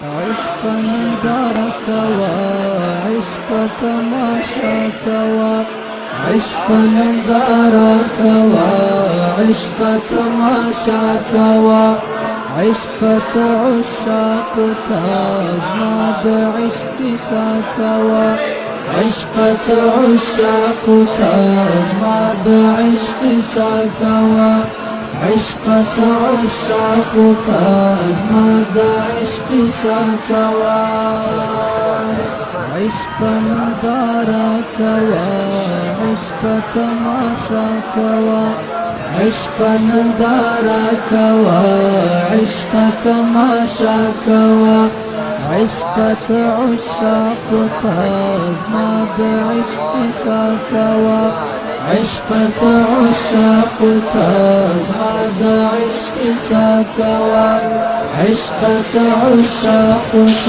عشق دارك وعشقك ما شاك وعشق دارك وعشقك ما شاك وعشقك عشاقك أزماد عشق ساك وعشقك عشاقك أزماد عشق ساك عشقك عشاقك أزماد عشق ساكوا عشقا دارك وعشقك ما شاكوا عشقا دارك وعشقك ما شاكوا عشقك عشاقك أزماد عشق ساكوا عشقك عشاقك أزماد عشق ساكوا عشقك عشاقك